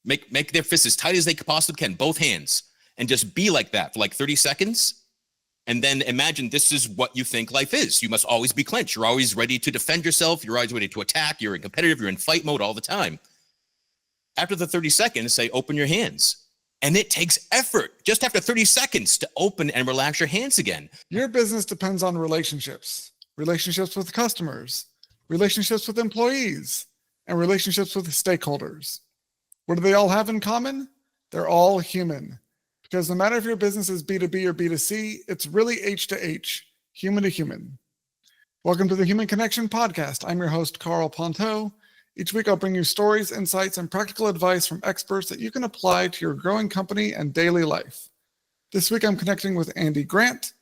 Make their fists as tight as they possibly can, both hands, and just be like that for like 30 seconds. And then imagine this is what you think life is. You must always be clenched. You're always ready to defend yourself. You're always ready to attack. You're in competitive. You're in fight mode all the time. After the 30 seconds, say, open your hands. And it takes effort just after 30 seconds to open and relax your hands again. Your business depends on relationships with customers, relationships with employees, and relationships with stakeholders. What do they all have in common? They're all human. Because no matter if your business is B2B or B2C, it's really H to H, human to human. Welcome to the Human Connection Podcast. I'm your host, Karl Pontau. Each week I'll bring you stories, insights, and practical advice from experts that you can apply to your growing company and daily life. This week I'm connecting with Andy Grant.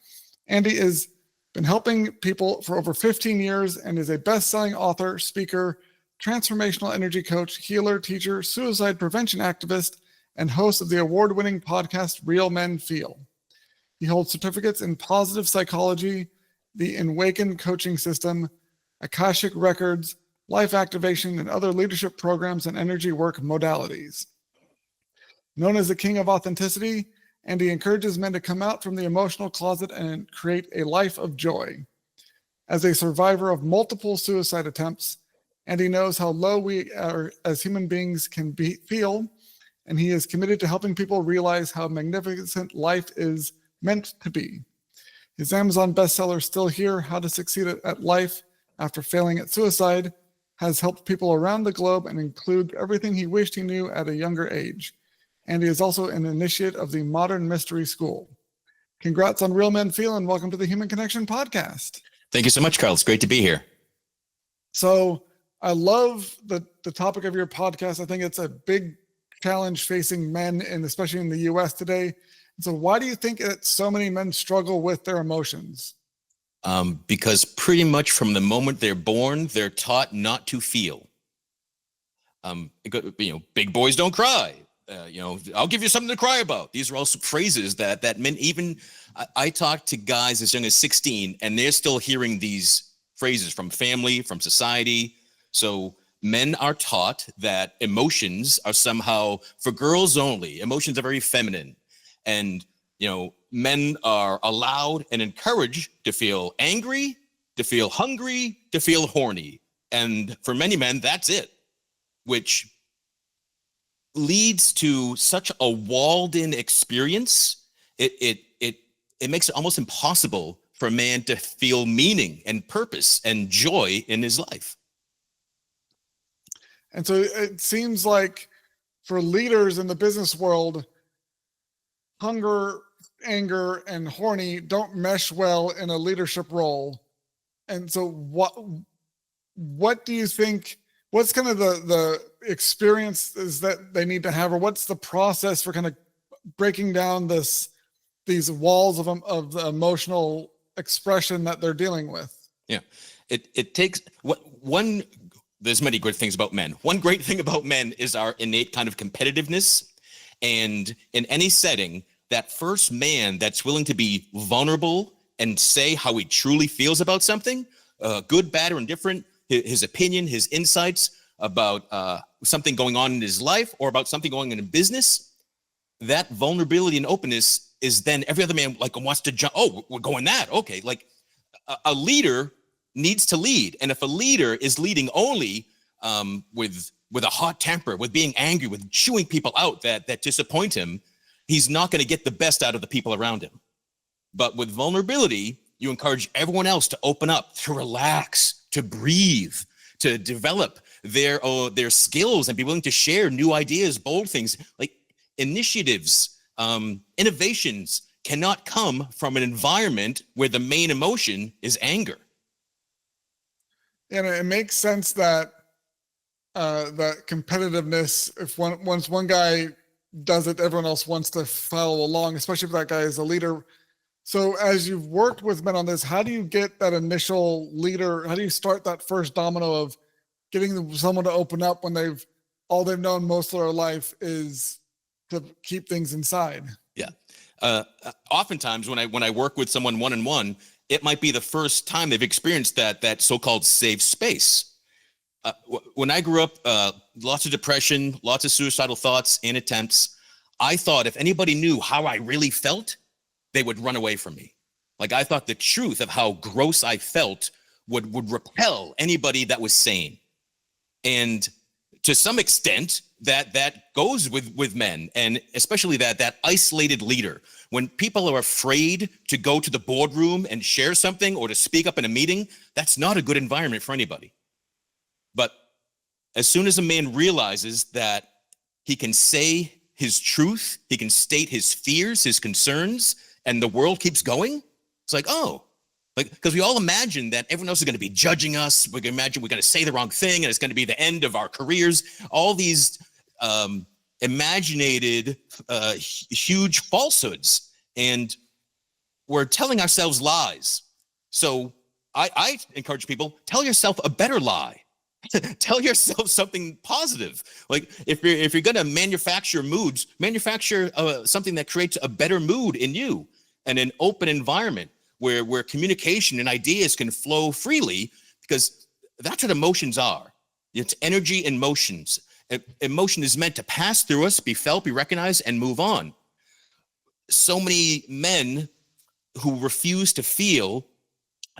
Andy has been helping people for over 15 years and is a best-selling author, speaker, transformational energy coach, healer, teacher, suicide prevention activist, and host of the award-winning podcast Real Men Feel. He holds certificates in positive psychology, the Awaken coaching system, Akashic records, life activation, and other leadership programs and energy work modalities. Known as the King of Authenticity, Andy encourages men to come out from the emotional closet and create a life of joy. As a survivor of multiple suicide attempts, Andy knows how low we are as human beings can feel, and he is committed to helping people realize how magnificent life is meant to be. His Amazon bestseller, Still Here, How to Succeed at Life After Failing at Suicide, has helped people around the globe and include everything he wished he knew at a younger age. Andy is also an initiate of the Modern Mystery School. Congrats on Real Men Feel, and welcome to the Human Connection Podcast. Thank you so much, Karl. It's great to be here. So I love the topic of your podcast. I think it's a big challenge facing men, and especially in the US today. So why do you think that so many men struggle with their emotions? Because pretty much from the moment they're born, they're taught not to feel. Big boys don't cry. I'll give you something to cry about. These are all phrases that men, even I talk to guys as young as 16, and they're still hearing these phrases from family, from society. So men are taught that emotions are somehow for girls only. Emotions are very feminine. And, men are allowed and encouraged to feel angry, to feel hungry, to feel horny. And for many men, that's it, which leads to such a walled-in experience. It makes it almost impossible for a man to feel meaning and purpose and joy in his life. And so it seems like for leaders in the business world, hunger, anger, and horny don't mesh well in a leadership role. And so what do you think, what's kind of the experiences that they need to have, or what's the process for kind of breaking down these walls of the emotional expression that they're dealing with? Yeah, it takes there's many good things about men. One great thing about men is our innate kind of competitiveness. And in any setting, that first man that's willing to be vulnerable and say how he truly feels about something, good, bad, or indifferent, his opinion, his insights about something going on in his life or about something going on in business, that vulnerability and openness is then every other man wants to jump. Oh, we're going that. Okay. Like a leader needs to lead. And if a leader is leading only with a hot temper, with being angry, with chewing people out that disappoint him, he's not going to get the best out of the people around him. But with vulnerability, you encourage everyone else to open up, to relax, to breathe, to develop their skills and be willing to share new ideas, bold things. Like initiatives, innovations cannot come from an environment where the main emotion is anger. And it makes sense that that competitiveness, if once one guy does it, everyone else wants to follow along, especially if that guy is a leader. So as you've worked with men on this, how do you get that initial leader? How do you start that first domino of getting someone to open up when all they've known most of their life is to keep things inside? Yeah. Oftentimes when I work with someone one-on-one, it might be the first time they've experienced that so-called safe space. When I grew up, lots of depression, lots of suicidal thoughts and attempts. I thought if anybody knew how I really felt, they would run away from me. Like I thought the truth of how gross I felt would repel anybody that was sane. And to some extent, that goes with men, and especially that isolated leader. When people are afraid to go to the boardroom and share something or to speak up in a meeting, that's not a good environment for anybody. But as soon as a man realizes that he can say his truth, he can state his fears, his concerns, and the world keeps going, it's like, oh, like, because we all imagine that everyone else is going to be judging us. We can imagine we're going to say the wrong thing and it's going to be the end of our careers. All these imaginated huge falsehoods, and we're telling ourselves lies. So I encourage people, tell yourself a better lie. Tell yourself something positive. Like if you're going to manufacture moods, manufacture something that creates a better mood in you, and an open environment where communication and ideas can flow freely, because that's what emotions are. It's energy and motions. Emotion is meant to pass through us, be felt, be recognized, and move on. So many men who refuse to feel,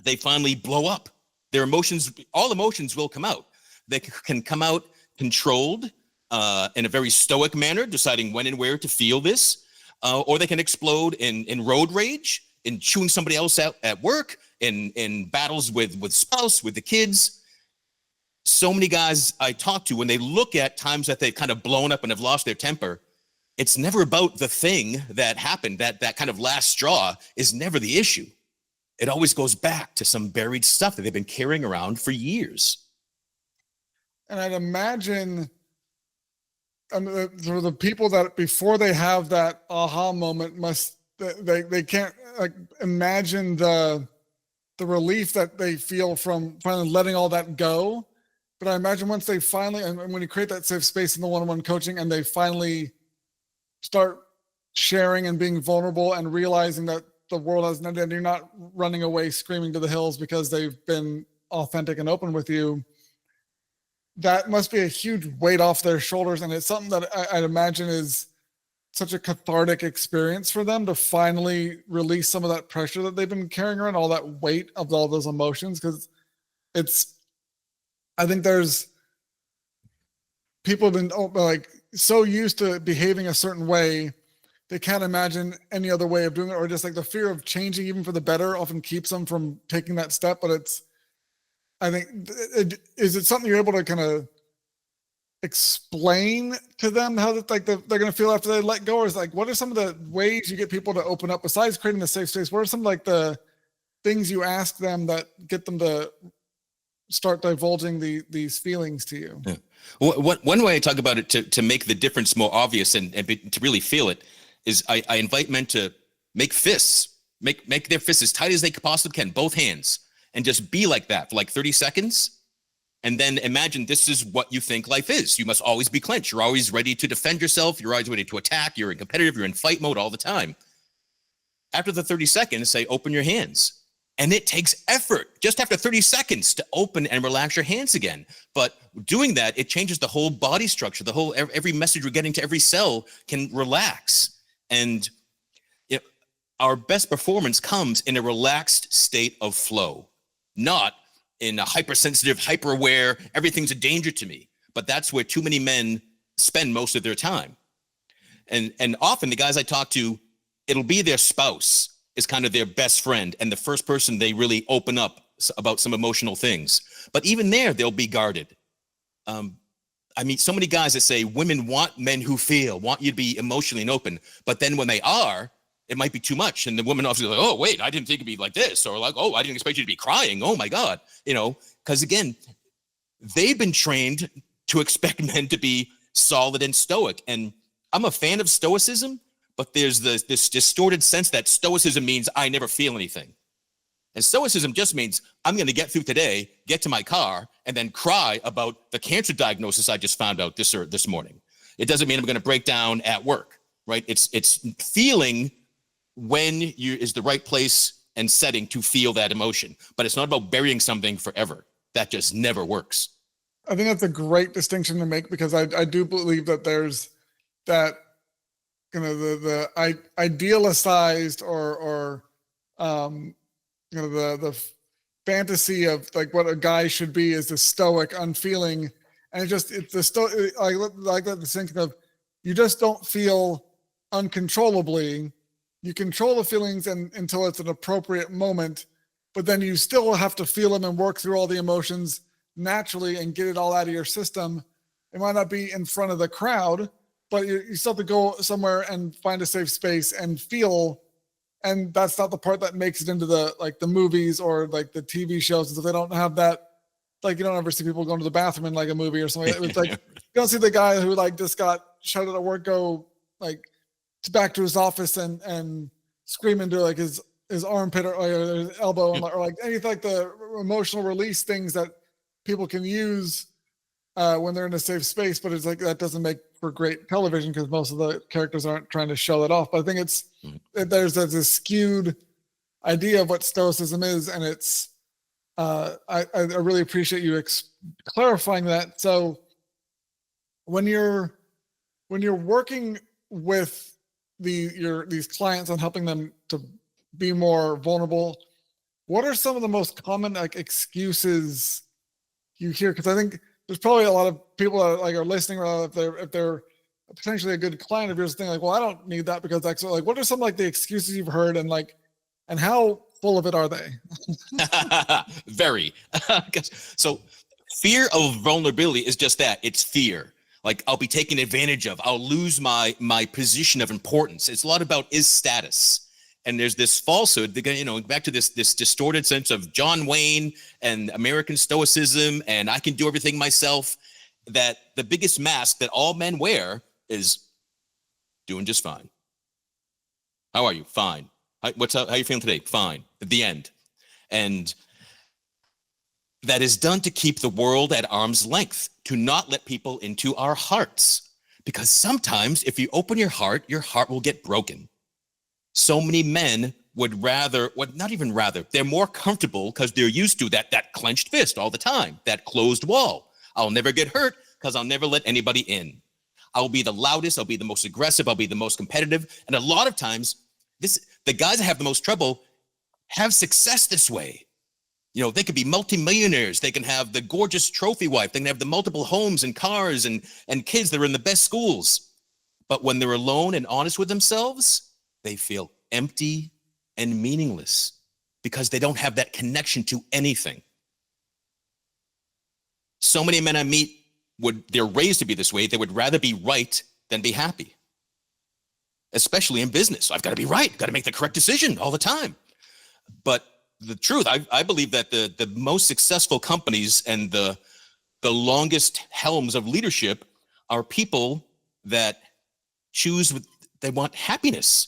they finally blow up. Their emotions, all emotions will come out. They can come out controlled in a very stoic manner, deciding when and where to feel this, or they can explode in road rage, in chewing somebody else out at work, in battles with spouse, with the kids. So many guys I talk to, when they look at times that they've kind of blown up and have lost their temper, it's never about the thing that happened. That kind of last straw is never the issue. It always goes back to some buried stuff that they've been carrying around for years. And I'd imagine for the people that before they have that aha moment they can't like imagine the relief that they feel from finally letting all that go. But I imagine once they finally, and when you create that safe space in the one-on-one coaching, and they finally start sharing and being vulnerable and realizing that the world has an end, and you're not running away screaming to the hills because they've been authentic and open with you, that must be a huge weight off their shoulders. And it's something that I'd imagine is such a cathartic experience for them to finally release some of that pressure that they've been carrying around, all that weight of all those emotions. Because I think there's people have been like so used to behaving a certain way, they can't imagine any other way of doing it, or just like the fear of changing even for the better often keeps them from taking that step. But I think, is it something you're able to kind of explain to them how they're going to feel after they let go? Or is like, what are some of the ways you get people to open up besides creating the safe space? What are some like the things you ask them that get them to start divulging these feelings to you? Yeah. One way I talk about it to make the difference more obvious and to really feel it is I invite men to make fists, make their fists as tight as they possibly can, both hands, and just be like that for like 30 seconds. And then imagine this is what you think life is. You must always be clenched. You're always ready to defend yourself. You're always ready to attack. You're in competitive. You're in fight mode all the time. After the 30 seconds, say, open your hands. And it takes effort just after 30 seconds to open and relax your hands again. But doing that, it changes the whole body structure. The whole, every message we're getting to every cell can relax. And our best performance comes in a relaxed state of flow, not in a hypersensitive, hyper-aware, everything's a danger to me. But that's where too many men spend most of their time. And often the guys I talk to, it'll be their spouse is kind of their best friend and the first person they really open up about some emotional things. But even there, they'll be guarded. I meet so many guys that say women want men who feel, want you to be emotionally and open. But then when they are, it might be too much. And the woman obviously like, oh, wait, I didn't think it'd be like this. Or like, oh, I didn't expect you to be crying. Oh my God. Because again, they've been trained to expect men to be solid and stoic. And I'm a fan of stoicism, but there's this distorted sense that stoicism means I never feel anything. And stoicism just means I'm going to get through today, get to my car, and then cry about the cancer diagnosis I just found out this morning. It doesn't mean I'm going to break down at work, right? It's feeling when is the right place and setting to feel that emotion. But it's not about burying something forever. That just never works. I think that's a great distinction to make, because I do believe that there's that idealized or the fantasy of like what a guy should be is the stoic, unfeeling, and it's the stoic. I like that distinction of you just don't feel uncontrollably. You control the feelings until it's an appropriate moment, but then you still have to feel them and work through all the emotions naturally and get it all out of your system. It might not be in front of the crowd, but you still have to go somewhere and find a safe space and feel. And that's not the part that makes it into the movies or like the TV shows. And so they don't have that, like, you don't ever see people going to the bathroom in like a movie or something. It's like, you don't see the guy who like just got shut out at work, go like back to his office and scream into like his armpit or his elbow or like anything, like the emotional release things that people can use when they're in a safe space. But it's like, that doesn't make for great television because most of the characters aren't trying to show that off. But I think there's a skewed idea of what stoicism is, and it's I really appreciate you clarifying that. So when you're working with these clients and helping them to be more vulnerable, what are some of the most common like excuses you hear? Because I think there's probably a lot of people that like are listening, or if they're potentially a good client of yours, thinking like, well, I don't need that because that's like, what are some like the excuses you've heard, and how full of it are they? Very. So fear of vulnerability is just that. It's fear. Like, I'll be taken advantage of. I'll lose my position of importance. It's a lot about is status. And there's this falsehood, back to this distorted sense of John Wayne and American stoicism, and I can do everything myself, that the biggest mask that all men wear is doing just fine. How are you? Fine. How you feeling today? Fine. At the end. And that is done to keep the world at arm's length, to not let people into our hearts. Because sometimes if you open your heart will get broken. So many men would rather, not even rather, they're more comfortable because they're used to that clenched fist all the time, that closed wall. I'll never get hurt because I'll never let anybody in. I'll be the loudest, I'll be the most aggressive, I'll be the most competitive. And a lot of times, the guys that have the most trouble have success this way. They could be multimillionaires. They can have the gorgeous trophy wife. They can have the multiple homes and cars and kids that are in the best schools. But when they're alone and honest with themselves, they feel empty and meaningless because they don't have that connection to anything. So many men I meet, they're raised to be this way. They would rather be right than be happy, especially in business. I've got to be right, got to make the correct decision all the time. But the truth, I believe that the most successful companies and the longest helms of leadership are people that they want happiness.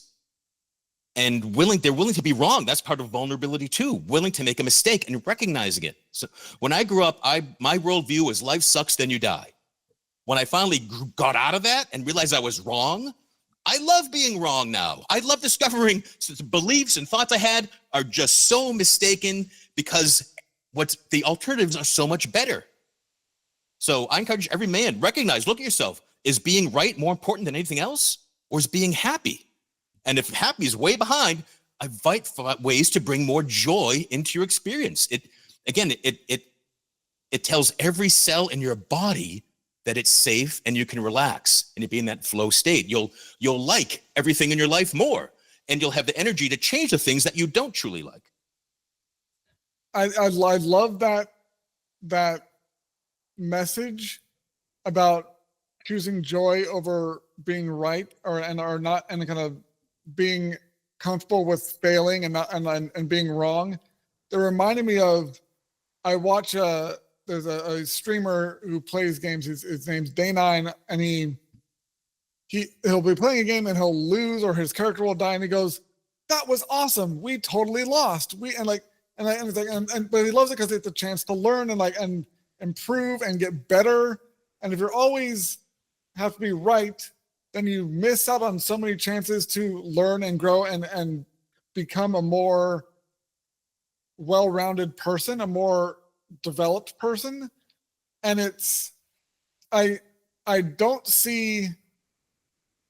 And they're willing to be wrong. That's part of vulnerability too. Willing to make a mistake and recognizing it. So when I grew up, my worldview was life sucks, then you die. When I finally got out of that and realized I was wrong, I love being wrong now. I love discovering beliefs and thoughts I had are just so mistaken because the alternatives are so much better. So I encourage every man, recognize, look at yourself. Is being right more important than anything else? Or is being happy? And if happy is way behind, I fight for ways to bring more joy into your experience. It tells every cell in your body that it's safe and you can relax and you'll be in that flow state. You'll like everything in your life more, and you'll have the energy to change the things that you don't truly like. I love that message about choosing joy over being right or not, and kind of being comfortable with failing and being wrong. That reminded me of, I watch there's a streamer who plays games. His name's Day9, and he'll be playing a game and he'll lose or his character will die, and he goes, "That was awesome. We totally lost. But he loves it because it's a chance to learn and improve and get better. And if you're always have to be right, then you miss out on so many chances to learn and grow and become a more well-rounded person, a more developed person." And I don't see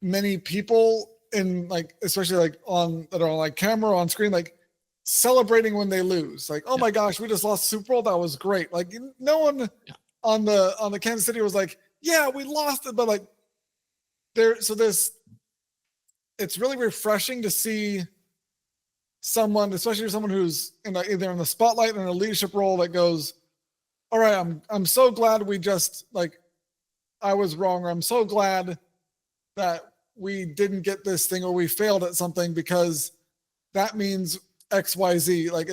many people in like, especially like that are on like camera, on screen, like celebrating when they lose. Like, oh my gosh, we just lost Super Bowl. That was great. Like no one on the Kansas City was like, yeah, we lost it. But like it's really refreshing to see someone, especially someone who's either in the spotlight or in a leadership role, that goes, all right, I'm so glad we just like, I was wrong, or I'm so glad that we didn't get this thing, or we failed at something, because that means XYZ. Like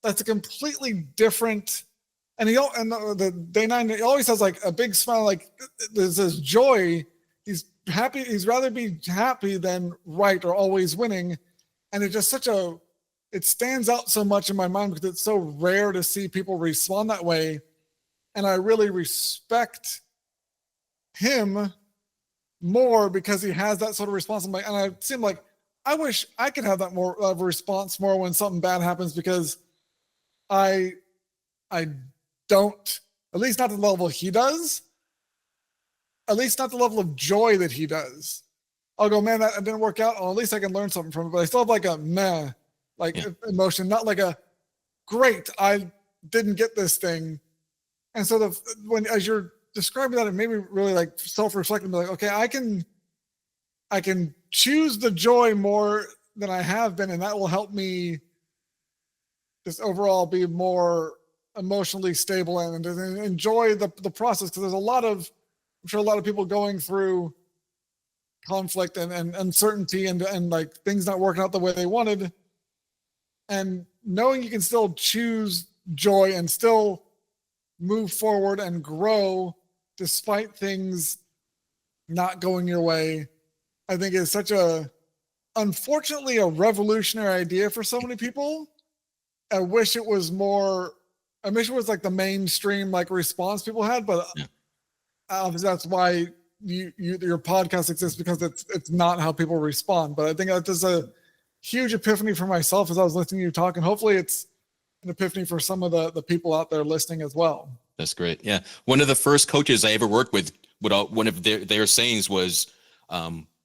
that's a completely different. And the day 9, he always has like a big smile, like there's this joy. He's happy. He's rather be happy than right or always winning. And it's just it stands out so much in my mind because it's so rare to see people respond that way. And I really respect him more because he has that sort of response. And I seem like, I wish I could have that more of a response more when something bad happens, because I don't, at least not the level he does, at least not the level of joy that he does. I'll go, man, that didn't work out. Oh, at least I can learn something from it. But I still have like a meh, emotion, not like a great, I didn't get this thing. And so as you're describing that, it made me really like self-reflect and be like, okay, I can choose the joy more than I have been, and that will help me just overall be more emotionally stable and enjoy the process. Because there's I'm sure a lot of people going through conflict and uncertainty and like things not working out the way they wanted, and knowing you can still choose joy and still move forward and grow despite things not going your way, I think is unfortunately a revolutionary idea for so many people. I wish it was like the mainstream like response people had, but obviously that's why your podcast exists, because it's not how people respond. But I think that is a huge epiphany for myself as I was listening to you talk, and hopefully it's an epiphany for some of the people out there listening as well. That's great. Yeah. One of the first coaches I ever worked with, one of their sayings was,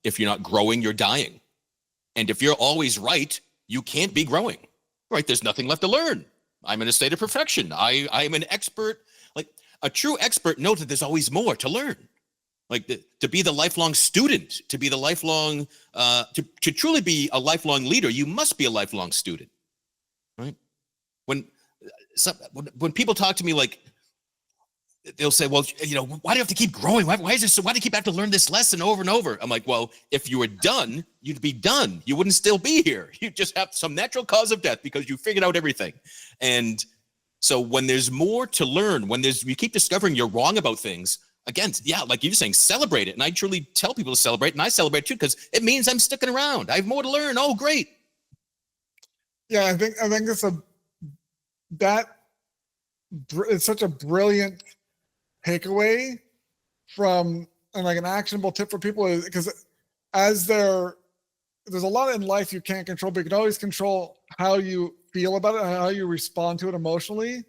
if you're not growing, you're dying. And if you're always right, you can't be growing, right? There's nothing left to learn. I'm in a state of perfection. I am an expert. Like a true expert knows that there's always more to learn. Like to be the lifelong student, to be the lifelong, to truly be a lifelong leader, you must be a lifelong student, right? When people talk to me, like, they'll say, well, why do you have to keep growing? Why is this? So why do you keep having to learn this lesson over and over? I'm like, well, if you were done, you'd be done. You wouldn't still be here. You just have some natural cause of death because you figured out everything. And so when there's more to learn, you keep discovering you're wrong about things, again, like you're saying, celebrate it. And I truly tell people to celebrate, and I celebrate too, because it means I'm sticking around. I have more to learn. Oh, great. Yeah, I think it's such a brilliant takeaway from, and like an actionable tip for people, is because there's a lot in life you can't control, but you can always control how you feel about it, how you respond to it emotionally.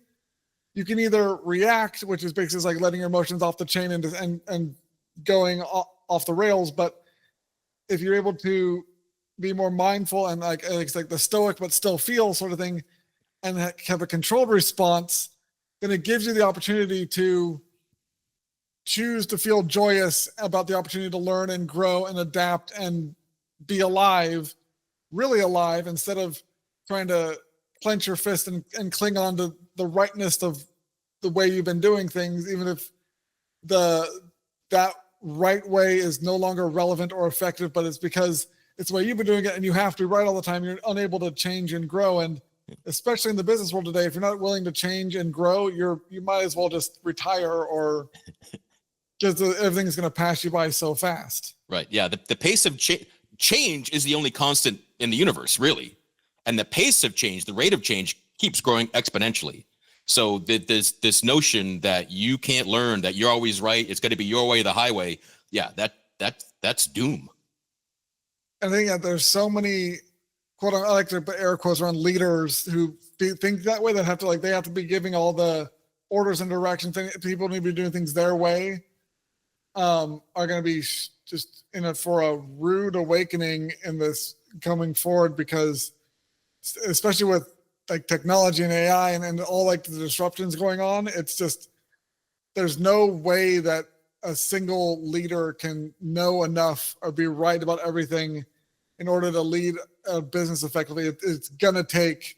You can either react, which is basically like letting your emotions off the chain and going off the rails. But if you're able to be more mindful and like it's like the stoic but still feel sort of thing, and have a controlled response, then it gives you the opportunity to choose to feel joyous about the opportunity to learn and grow and adapt and be alive, really alive, instead of trying to clench your fist and cling on to the rightness of the way you've been doing things, even if that right way is no longer relevant or effective, but it's because it's the way you've been doing it and you have to be right all the time. You're unable to change and grow. And especially in the business world today, if you're not willing to change and grow, you might as well just retire, or just everything's going to pass you by so fast. Right. Yeah. The pace of change is the only constant in the universe, really. And the pace of change, the rate of change, keeps growing exponentially. So there's this notion that you can't learn, that you're always right, it's going to be your way or the highway. Yeah, that's doom. I think that there's so many, quote, I like to put air quotes around leaders who think that way, that they have to be giving all the orders and directions, people need to be doing things their way, are going to be just in it for a rude awakening in this coming forward, because especially with like technology and AI and all like the disruptions going on, it's just, there's no way that a single leader can know enough or be right about everything in order to lead a business effectively. It's going to take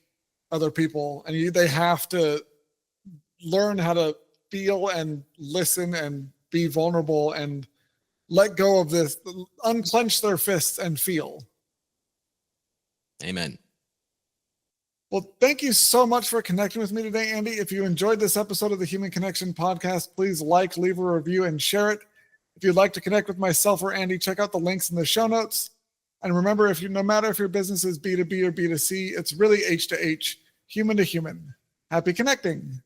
other people, and they have to learn how to feel and listen and be vulnerable and let go of this, unclench their fists and feel. Amen. Well, thank you so much for connecting with me today, Andy. If you enjoyed this episode of the Human Connection podcast, please like, leave a review, and share it. If you'd like to connect with myself or Andy, check out the links in the show notes. And remember, no matter if your business is B2B or B2C, it's really H to H, human to human. Happy connecting.